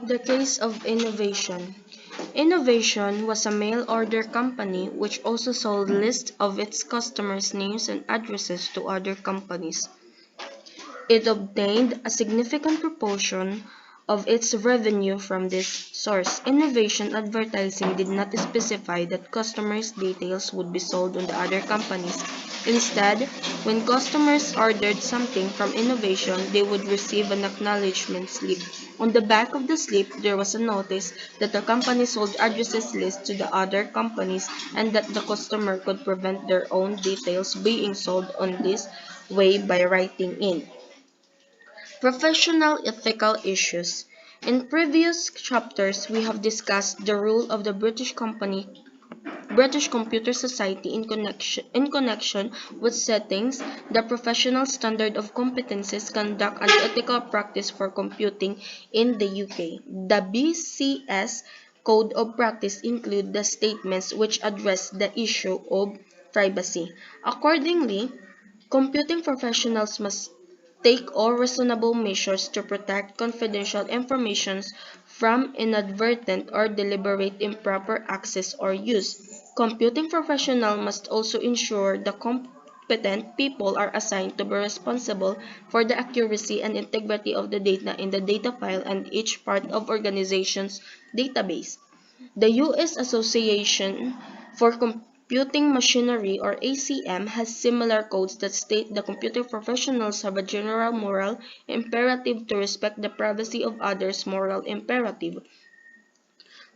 The case of innovation. Innovation was a mail order company which also sold lists of its customers' names and addresses to other companies. It obtained a significant proportion of its revenue from this source. Innovation advertising did not specify that customers' details would be sold on the other companies. Instead, when customers ordered something from Innovation, they would receive an acknowledgement slip. On the back of the slip, there was a notice that the company sold addresses list to the other companies and that the customer could prevent their own details being sold on this way by writing in. Professional ethical issues. In previous chapters, we have discussed the role of the British Computer Society in connection with settings the professional standard of competences, conduct, and ethical practice for computing in the UK. The BCS Code of Practice include the statements which address the issue of privacy. Accordingly, computing professionals must take all reasonable measures to protect confidential information from inadvertent or deliberate improper access or use. Computing professionals must also ensure the competent people are assigned to be responsible for the accuracy and integrity of the data in the data file and each part of organization's database. The U.S. Association for Computing Machinery or ACM has similar codes that state the computer professionals have a general moral imperative to respect the privacy of others' moral imperative.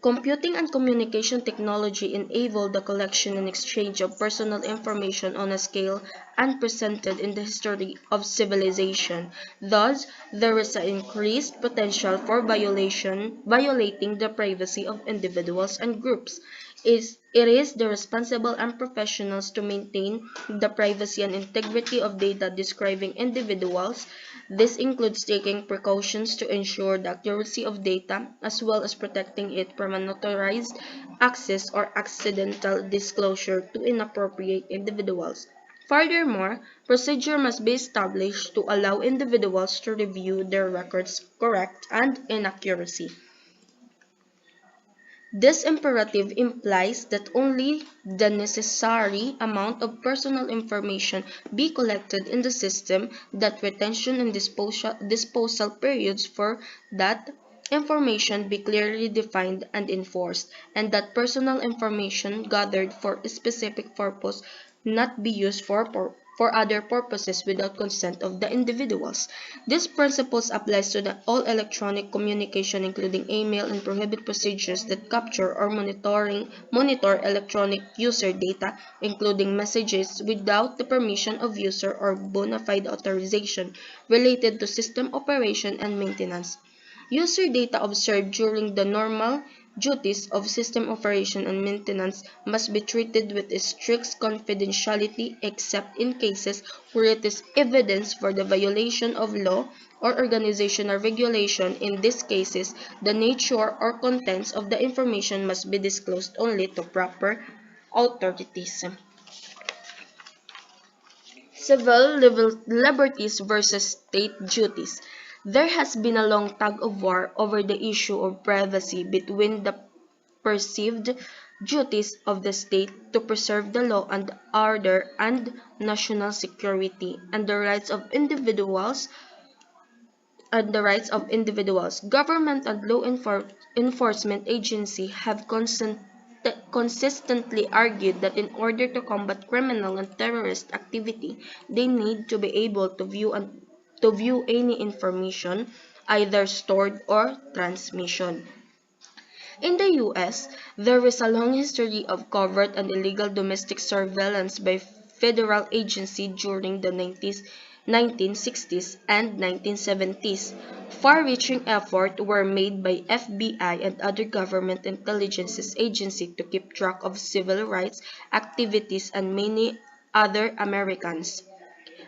Computing and communication technology enable the collection and exchange of personal information on a scale unprecedented in the history of civilization. Thus, there is an increased potential for violating the privacy of individuals and groups. It is the responsible and professionals to maintain the privacy and integrity of data describing individuals. This includes taking precautions to ensure the accuracy of data as well as protecting it from unauthorized access or accidental disclosure to inappropriate individuals. Furthermore, procedure must be established to allow individuals to review their records correct and inaccuracy. This imperative implies that only the necessary amount of personal information be collected in the system, that retention and disposal periods for that information be clearly defined and enforced, and that personal information gathered for a specific purpose not be used for other purposes without consent of the individuals. This principle applies to all electronic communication including email and prohibit procedures that capture or monitor electronic user data including messages without the permission of user or bona fide authorization related to system operation and maintenance. User data observed during the normal duties of system operation and maintenance must be treated with strict confidentiality except in cases where it is evidence for the violation of law or organizational regulation. In these cases, the nature or contents of the information must be disclosed only to proper authorities. Civil liberties versus state duties. There has been a long tug of war over the issue of privacy between the perceived duties of the state to preserve the law and order and national security and the rights of individuals. Government and law enforcement agencies have consistently argued that in order to combat criminal and terrorist activity, they need to be able to view any information, either stored or transmission. In the US, there is a long history of covert and illegal domestic surveillance by federal agencies during the 1960s and 1970s. Far-reaching efforts were made by FBI and other government intelligence agencies to keep track of civil rights activities and many other Americans,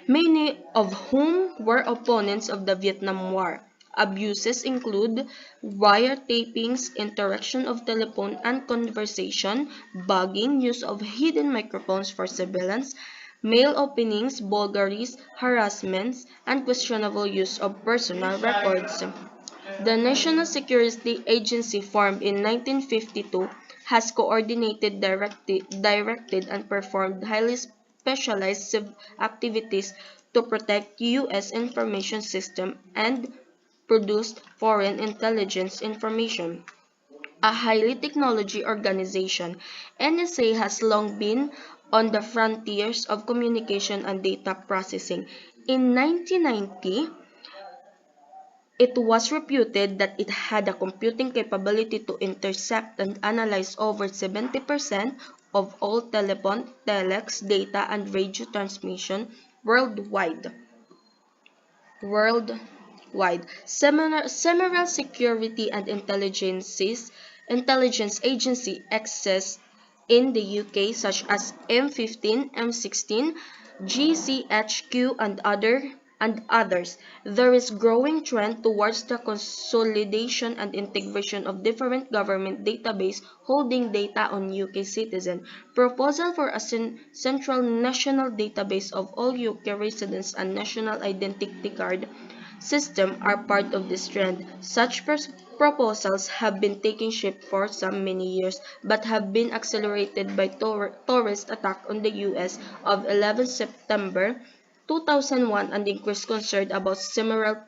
many of whom were opponents of the Vietnam War. Abuses include wiretapings, interaction of telephone and conversation, bugging, use of hidden microphones for surveillance, mail openings, bulgaries, harassments, and questionable use of personal records. The National Security Agency, formed in 1952, has coordinated, directed, and performed highly specialized activities to protect U.S. information system and produced foreign intelligence information. A highly technology organization, NSA has long been on the frontiers of communication and data processing. In 1990, it was reputed that it had a computing capability to intercept and analyze over 70% of all telephone, telex, data, and radio transmission worldwide. Several security and intelligence agency exist in the UK, such as M15, M16, GCHQ, and others. There is growing trend towards the consolidation and integration of different government database holding data on UK citizens. Proposal for a central national database of all UK residents and national identity card system are part of this trend. Such proposals have been taking shape for some many years, but have been accelerated by terrorist attack on the US of 11 September 2001 and increased concern about similar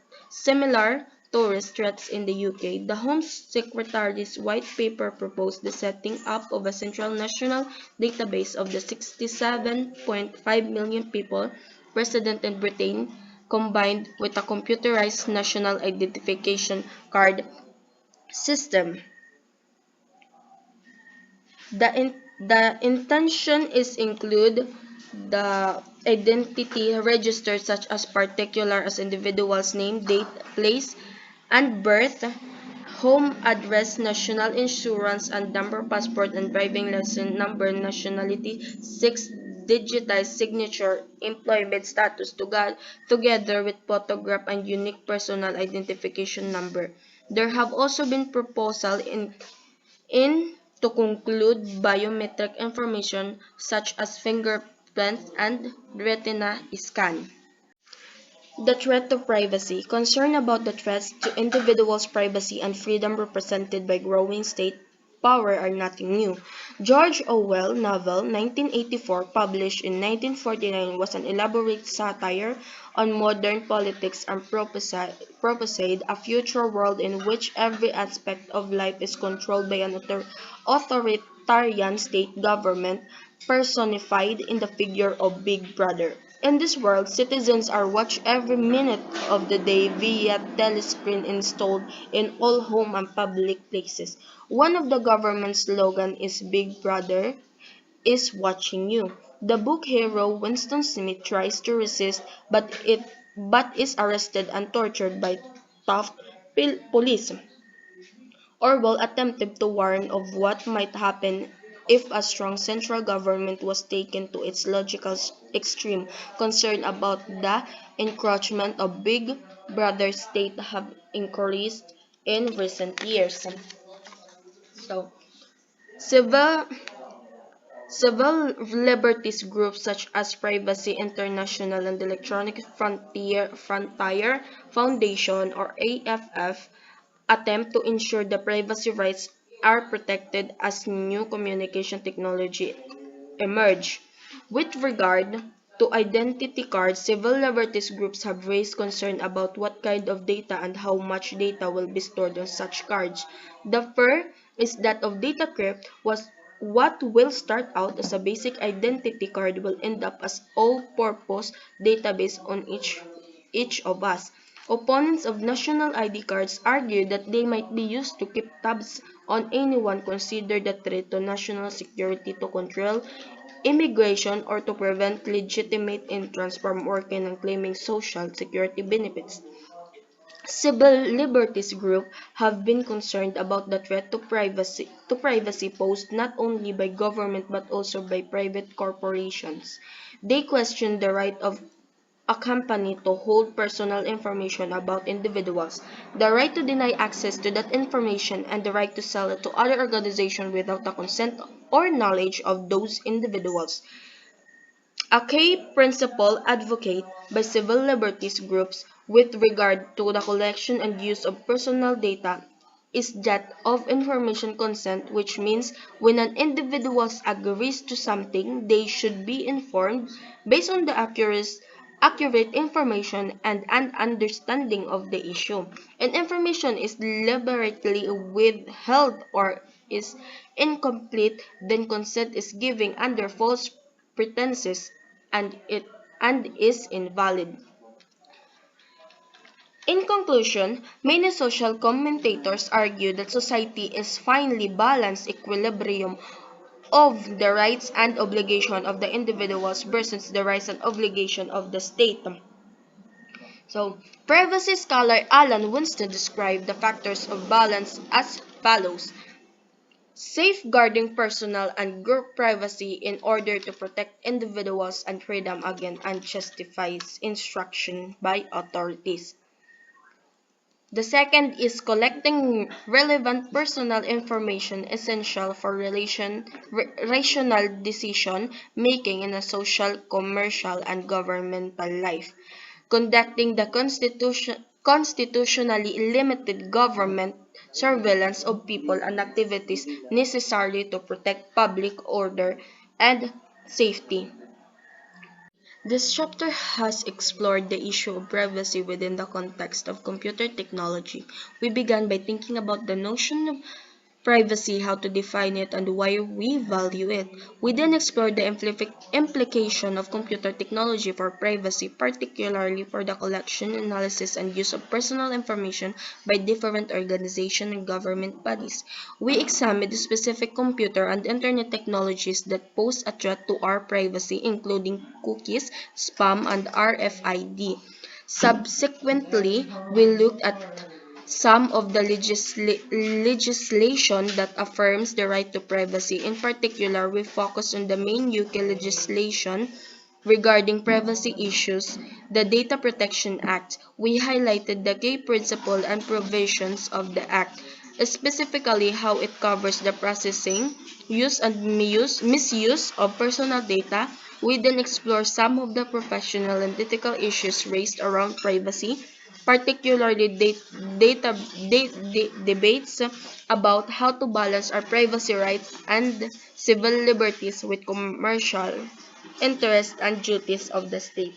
terrorist threats in the UK. The Home Secretary's white paper proposed the setting up of a central national database of the 67.5 million people resident in Britain, combined with a computerized national identification card system. The intention is include the identity register such as particular as individual's name, date, place, and birth, home address, national insurance and number, passport and driving license number, nationality, 6 digitized signature, employment status together with photograph and unique personal identification number. There have also been proposals in to conclude biometric information such as fingerprints and retina scan. The threat to privacy. Concern about the threats to individuals' privacy and freedom represented by growing state power are nothing new. George Orwell's novel 1984, published in 1949, was an elaborate satire on modern politics and prophesied a future world in which every aspect of life is controlled by an authoritarian state government personified in the figure of Big Brother. In this world, citizens are watched every minute of the day via telescreen installed in all home and public places. One of the government's slogans is Big Brother is watching you. The book hero Winston Smith tries to resist but is arrested and tortured by tough police. Orwell attempted to warn of what might happen if a strong central government was taken to its logical extreme. Concern about the encroachment of Big Brother state have increased in recent years. So, civil Civil liberties groups such as Privacy International and the Electronic Frontier Foundation or AFF attempt to ensure the privacy rights are protected as new communication technology emerge. With regard to identity cards, civil liberties groups have raised concern about what kind of data and how much data will be stored on such cards. The fear is that of data crypt was what will start out as a basic identity card will end up as all-purpose database on each of us. Opponents of national ID cards argue that they might be used to keep tabs on anyone considered a threat to national security, to control immigration, or to prevent legitimate entrants from working and claiming social security benefits. Civil liberties groups have been concerned about the threat to privacy posed not only by government but also by private corporations. They question the right of a company to hold personal information about individuals, the right to deny access to that information, and the right to sell it to other organizations without the consent or knowledge of those individuals. A key principle advocated by civil liberties groups with regard to the collection and use of personal data is that of information consent, which means when an individual agrees to something, they should be informed based on the accurate information and an understanding of the issue. And information is deliberately withheld or is incomplete, then consent is given under false pretenses and is invalid. In conclusion, many social commentators argue that society is finely balanced equilibrium of the rights and obligation of the individuals versus the rights and obligation of the state. So, privacy scholar Alan Winston described the factors of balance as follows: safeguarding personal and group privacy in order to protect individuals and freedom against unjustified instruction by authorities. The second is collecting relevant personal information essential for rational decision making in a social, commercial, and governmental life. Conducting the constitutionally limited government surveillance of people and activities necessary to protect public order and safety. This chapter has explored the issue of privacy within the context of computer technology. We began by thinking about the notion of privacy, how to define it, and why we value it. We then explored the implication of computer technology for privacy, particularly for the collection, analysis, and use of personal information by different organizations and government bodies. We examined the specific computer and internet technologies that pose a threat to our privacy, including cookies, spam, and RFID. Subsequently, we looked at some of the legislation that affirms the right to privacy. In particular, we focus on the main UK legislation regarding privacy issues, the Data Protection Act. We highlighted the key principles and provisions of the Act, specifically how it covers the processing, use and misuse of personal data. We then explore some of the professional and ethical issues raised around privacy, particularly debates about how to balance our privacy rights and civil liberties with commercial interests and duties of the state.